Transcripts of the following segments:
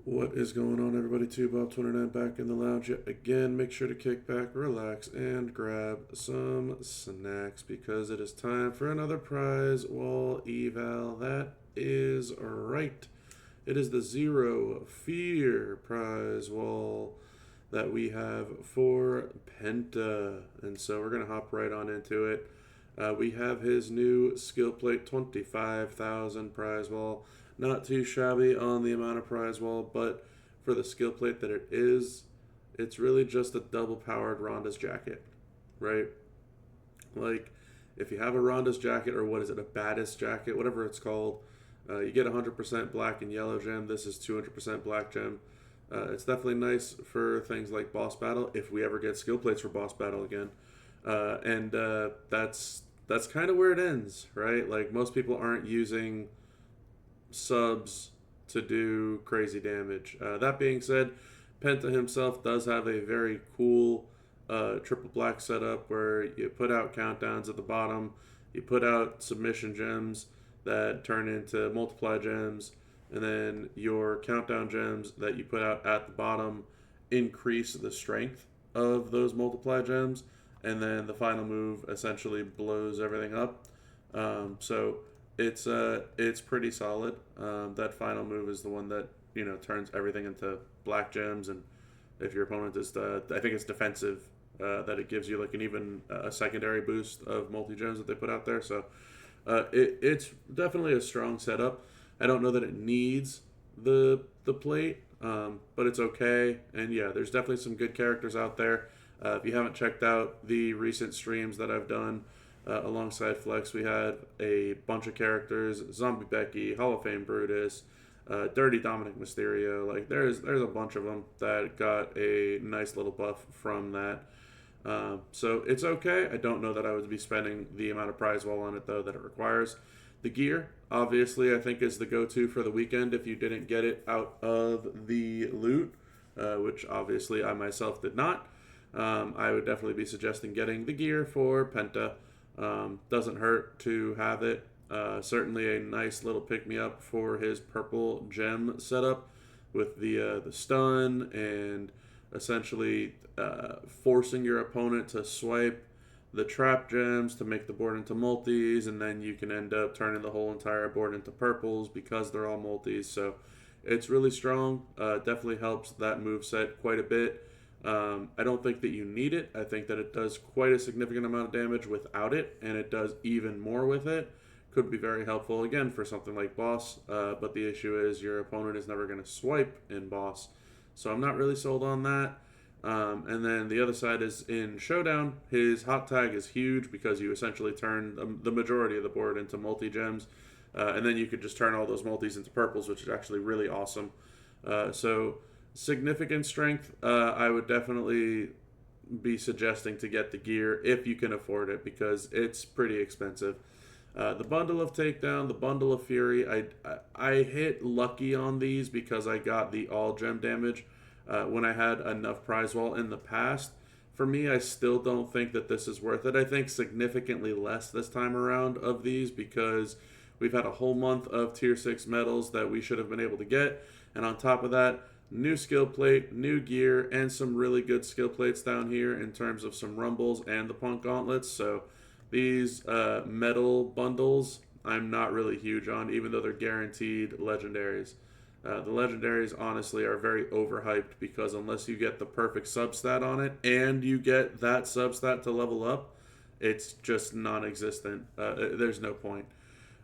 What is going on, everybody? 2Bob29 back in the lounge yet again. Make sure to kick back, relax, and grab some snacks because it is time for another Prize Wall Eval. That is right. It is the Zero Fear Prize Wall that we have for Penta. And so we're going to hop right on into it. We have his new skill plate 25,000 prize wall. Not too shabby on the amount of prize wall, but for the skill plate that it is, it's really just a double powered Ronda's jacket, right? Like, if you have a Ronda's jacket, or what is it, a Baddest jacket, whatever it's called, you get 100% black and yellow gem. This is 200% black gem. It's definitely nice for things like boss battle, if we ever get skill plates for boss battle again. And that's kind of where it ends, right? Like, most people aren't using subs to do crazy damage. That being said, Penta himself does have a very cool triple black setup where you put out countdowns at the bottom, you put out submission gems that turn into multiply gems, and then your countdown gems that you put out at the bottom increase the strength of those multiply gems, and then the final move essentially blows everything up. So it's pretty solid. That final move is the one that turns everything into black gems, and if your opponent is I think it's defensive, that it gives you like an even a secondary boost of multi gems that they put out there. So it's definitely a strong setup. I don't know that it needs the plate, but it's okay. And yeah, there's definitely some good characters out there. If you haven't checked out the recent streams that I've done alongside Flex, we had a bunch of characters: Zombie Becky, Hall of Fame Brutus, Dirty Dominic Mysterio. Like there's a bunch of them that got a nice little buff from that. So it's okay. I don't know that I would be spending the amount of prize wall on it though that it requires. The gear, obviously, I think is the go-to for the weekend if you didn't get it out of the loot, which obviously I myself did not. I would definitely be suggesting getting the gear for Penta. Doesn't hurt to have it. Certainly a nice little pick-me-up for his purple gem setup with the stun and essentially forcing your opponent to swipe the trap gems to make the board into multis, and then you can end up turning the whole entire board into purples because they're all multis. So it's really strong. Definitely helps that move set quite a bit. I don't think that you need it. I think that it does quite a significant amount of damage without it, and it does even more with it. Could be very helpful, again, for something like boss, but the issue is your opponent is never going to swipe in boss. So I'm not really sold on that. And then the other side is in Showdown. His hot tag is huge because you essentially turn the majority of the board into multi-gems. And then you could just turn all those multis into purples, which is actually really awesome. So significant strength. I would definitely be suggesting to get the gear if you can afford it because it's pretty expensive. The bundle of takedown, the bundle of fury. I hit lucky on these because I got the all gem damage when I had enough prize wall in the past. For me, I still don't think that this is worth it. I think significantly less this time around of these because we've had a whole month of tier 6 medals that we should have been able to get. And on top of that, new skill plate, new gear, and some really good skill plates down here in terms of some rumbles and the punk gauntlets. So these medal bundles I'm not really huge on, even though they're guaranteed legendaries. The legendaries, honestly, are very overhyped because unless you get the perfect substat on it and you get that substat to level up, it's just non-existent. There's no point.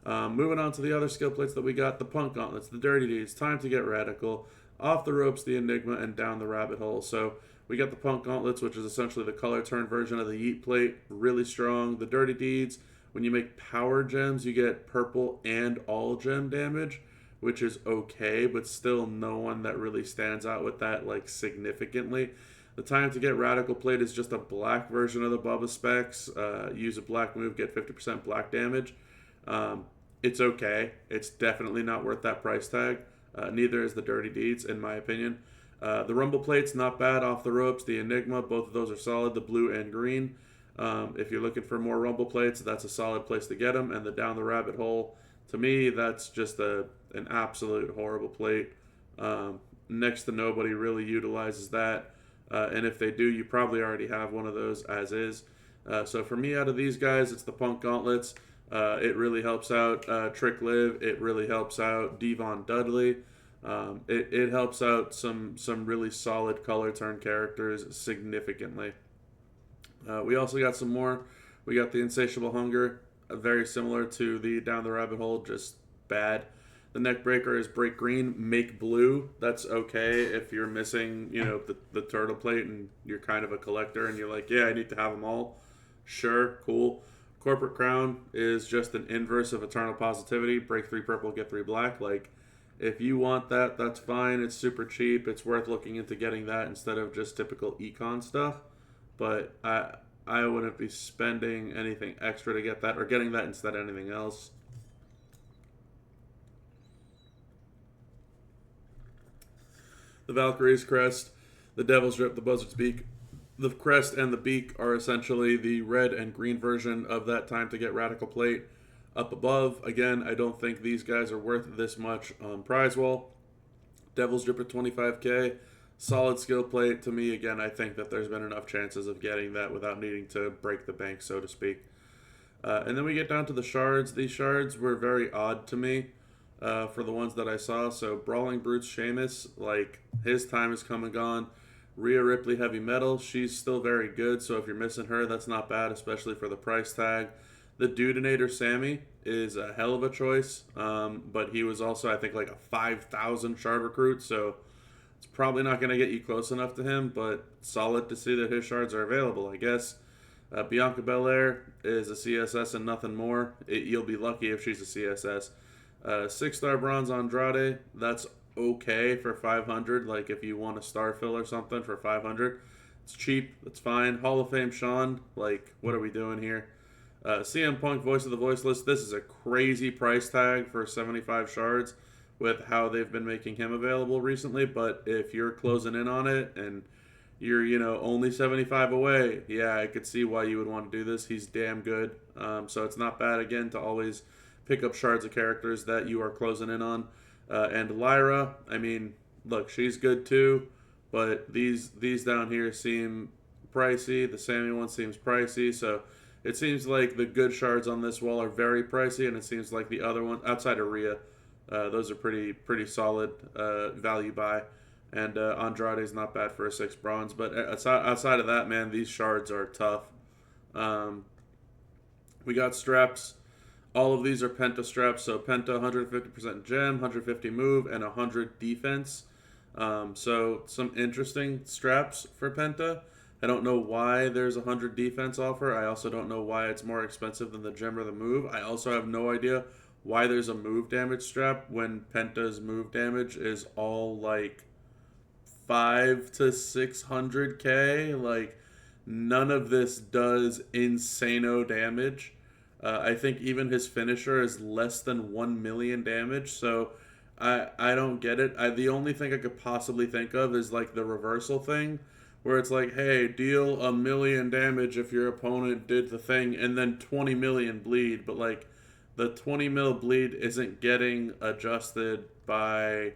Moving on to the other skill plates that we got: the Punk Gauntlets, the Dirty Deeds, Time to Get Radical, Off the Ropes, the Enigma, and Down the Rabbit Hole. So we got the Punk Gauntlets, which is essentially the color turn version of the Yeet Plate, really strong. The Dirty Deeds, when you make power gems, you get purple and all gem damage, which is okay, but still no one that really stands out with that like significantly. The Time to Get Radical Plate is just a black version of the Bubba specs. Use a black move, get 50% black damage. It's okay. It's definitely not worth that price tag. Neither is the Dirty Deeds, in my opinion. The Rumble Plate's not bad. Off the Ropes, the Enigma, both of those are solid, the blue and green. If you're looking for more Rumble Plates, that's a solid place to get them. And the Down the Rabbit Hole, to me, that's just an absolute horrible plate. next to nobody really utilizes that. And if they do, you probably already have one of those as is. So for me, out of these guys, it's the Punk Gauntlets. It really helps out Trick Liv. It really helps out Devon Dudley. It helps out some really solid color turn characters significantly. We also got some more. We got the Insatiable Hunger, very similar to the Down the Rabbit Hole, just bad. The neck breaker is break green, make blue. That's okay if you're missing, the turtle plate and you're kind of a collector and you're like, yeah, I need to have them all. Sure, cool. Corporate Crown is just an inverse of Eternal Positivity. Break 3 purple, get 3 black. Like, if you want that, that's fine. It's super cheap. It's worth looking into getting that instead of just typical econ stuff. But I wouldn't be spending anything extra to get that or getting that instead of anything else. The Valkyrie's crest, the Devil's Drip, the Buzzard's beak. The crest and the beak are essentially the red and green version of that Time to Get Radical plate up above. Again, I don't think these guys are worth this much on Prize Wall. Devil's Drip at 25k. Solid skill plate. To me, again, I think that there's been enough chances of getting that without needing to break the bank, so to speak. And then we get down to the shards. These shards were very odd to me for the ones that I saw. So Brawling Brutes Sheamus, like, his time is come and gone. Rhea Ripley Heavy Metal, she's still very good, so if you're missing her, that's not bad, especially for the price tag. The Dudinator Sammy is a hell of a choice, but he was also, I think, like a 5,000 shard recruit, so it's probably not going to get you close enough to him, but solid to see that his shards are available, I guess. Bianca Belair is a CSS and nothing more. You'll be lucky if she's a CSS. 6-star bronze Andrade, that's okay for 500. Like, if you want a star fill or something for 500, it's cheap, it's fine. Hall of Fame Sean, like, what are we doing here? CM Punk, Voice of the Voiceless, this is a crazy price tag for 75 shards with how they've been making him available recently, but if you're closing in on it and you're, only 75 away, yeah, I could see why you would want to do this. He's damn good. So it's not bad, again, to always pick up shards of characters that you are closing in on. And Lyra, I mean, look, she's good too, but these down here seem pricey. The Sammy one seems pricey, so it seems like the good shards on this wall are very pricey, and it seems like the other one, outside of Rhea, those are pretty solid value buy. And Andrade is not bad for a 6 bronze, but outside of that, man, these shards are tough. We got straps. All of these are Penta straps, so Penta 150% gem, 150 move, and 100 defense. So some interesting straps for Penta. I don't know why there's 100 defense offer. I also don't know why it's more expensive than the gem or the move. I also have no idea why there's a move damage strap when Penta's move damage is all like 5 to 600k. Like, none of this does insano damage. I think even his finisher is less than 1 million damage, so I don't get it. The only thing I could possibly think of is like the reversal thing, where it's like, hey, deal 1 million damage if your opponent did the thing, and then 20 million bleed, but like the 20 mil bleed isn't getting adjusted by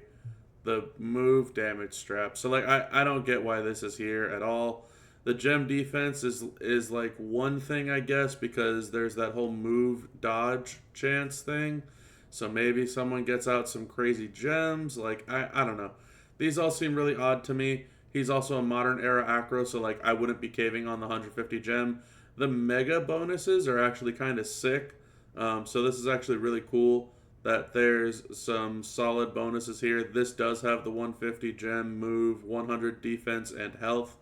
the move damage strap. So like I don't get why this is here at all. The gem defense is like one thing, I guess, because there's that whole move dodge chance thing. So maybe someone gets out some crazy gems. Like, I don't know. These all seem really odd to me. He's also a modern era acro, so like I wouldn't be caving on the 150 gem. The mega bonuses are actually kind of sick. So this is actually really cool that there's some solid bonuses here. This does have the 150 gem, move, 100 defense, and health.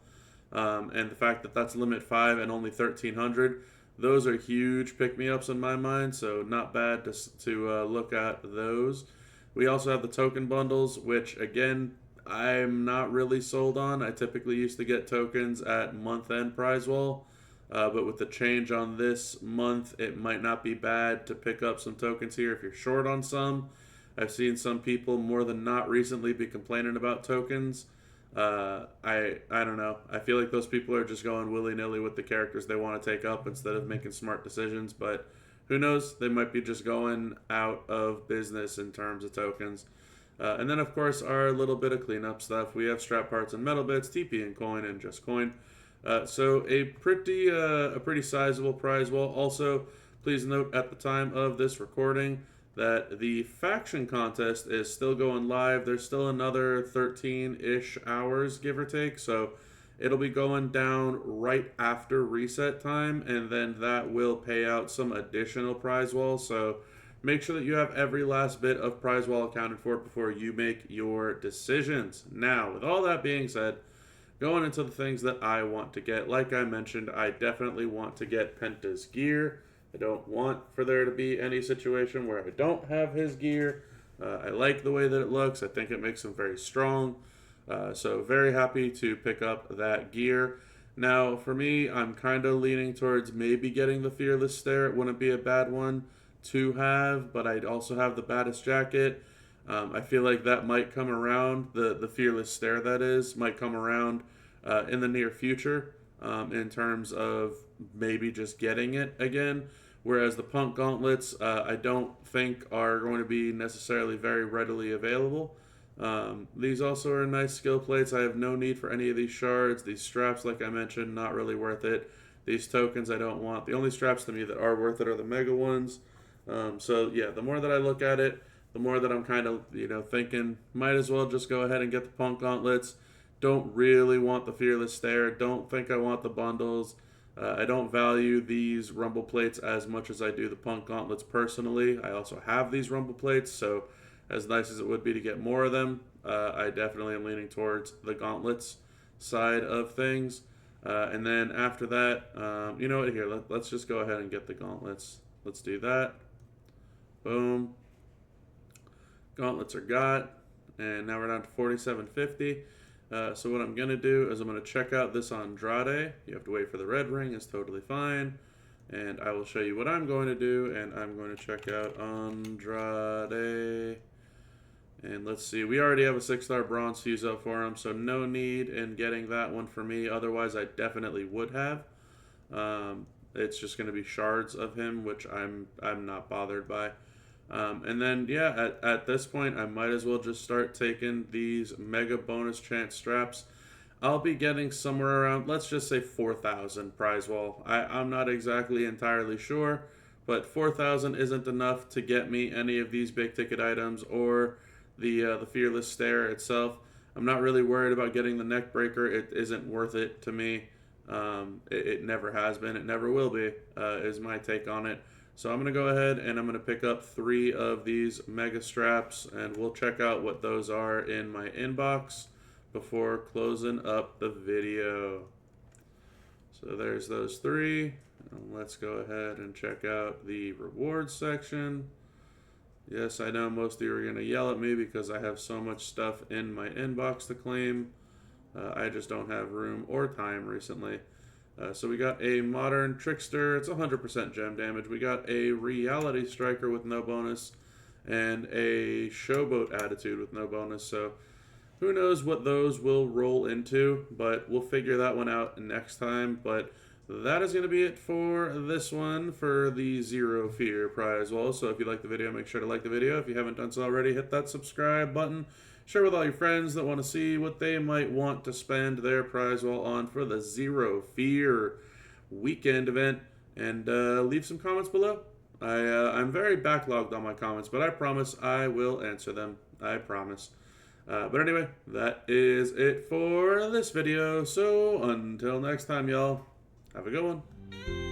And the fact that that's limit 5 and only 1,300, those are huge pick-me-ups in my mind, so not bad to look at those. We also have the token bundles, which, again, I'm not really sold on. I typically used to get tokens at month-end Prize Wall, but with the change on this month, it might not be bad to pick up some tokens here if you're short on some. I've seen some people more than not recently be complaining about tokens. I don't know. I feel like those people are just going willy-nilly with the characters they want to take up instead of making smart decisions, but who knows? They might be just going out of business in terms of tokens. And then, of course, our little bit of cleanup stuff. We have strap parts and metal bits, TP and coin, and just coin. So a pretty sizable prize wall. Also, please note at the time of this recording that the faction contest is still going live. There's still another 13-ish hours, give or take. So it'll be going down right after reset time, and then that will pay out some additional prize wall. So make sure that you have every last bit of prize wall accounted for before you make your decisions. Now, with all that being said, going into the things that I want to get, like I mentioned, I definitely want to get Penta's gear. I don't want for there to be any situation where I don't have his gear. I like the way that it looks. I think it makes him very strong. So very happy to pick up that gear. Now, for me, I'm kind of leaning towards maybe getting the Fearless Stare. It wouldn't be a bad one to have, but I'd also have the Baddest Jacket. I feel like that might come around, the Fearless Stare, that is, might come around in the near future in terms of maybe just getting it again. Whereas the Punk Gauntlets, I don't think are going to be necessarily very readily available. These also are nice skill plates. I have no need for any of these shards. These straps, like I mentioned, not really worth it. These tokens I don't want. The only straps to me that are worth it are the mega ones. So yeah, the more that I look at it, the more that I'm kind of, thinking, might as well just go ahead and get the Punk Gauntlets. Don't really want the Fearless Stare. Don't think I want the bundles. I don't value these Rumble plates as much as I do the Punk Gauntlets personally. I also have these Rumble plates, so as nice as it would be to get more of them, I definitely am leaning towards the Gauntlets side of things. And then after that, you know what, here, let's just go ahead and get the Gauntlets. Let's do that. Boom. Gauntlets are got, and now we're down to 47.50. So what I'm going to do is I'm going to check out this Andrade. You have to wait for the red ring. It's totally fine. And I will show you what I'm going to do, and I'm going to check out Andrade. And let's see. We already have a 6-star bronze fuse up for him, so no need in getting that one for me. Otherwise, I definitely would have. It's just going to be shards of him, which I'm not bothered by. And then, yeah, at this point, I might as well just start taking these mega bonus chance straps. I'll be getting somewhere around, let's just say 4,000 prize wall. I'm not exactly entirely sure, but 4,000 isn't enough to get me any of these big ticket items or the Fearless Stare itself. I'm not really worried about getting the neck breaker. It isn't worth it to me. It never has been. It never will be, is my take on it. So I'm going to go ahead and I'm going to pick up 3 of these mega straps, and we'll check out what those are in my inbox before closing up the video. So there's those 3. And let's go ahead and check out the rewards section. Yes, I know most of you are going to yell at me because I have so much stuff in my inbox to claim. I just don't have room or time recently. So we got a Modern Trickster. It's 100% gem damage. We got a Reality Striker with no bonus and a Showboat Attitude with no bonus. So who knows what those will roll into, but we'll figure that one out next time. But that is going to be it for this one for the Zero Fear prize wall. So if you like the video, make sure to like the video. If you haven't done so already, hit that subscribe button. Share with all your friends that want to see what they might want to spend their prize wall on for the Zero Fear weekend event. And leave some comments below. I'm very backlogged on my comments, but I promise I will answer them. I promise. But anyway, that is it for this video. So until next time, y'all, have a good one.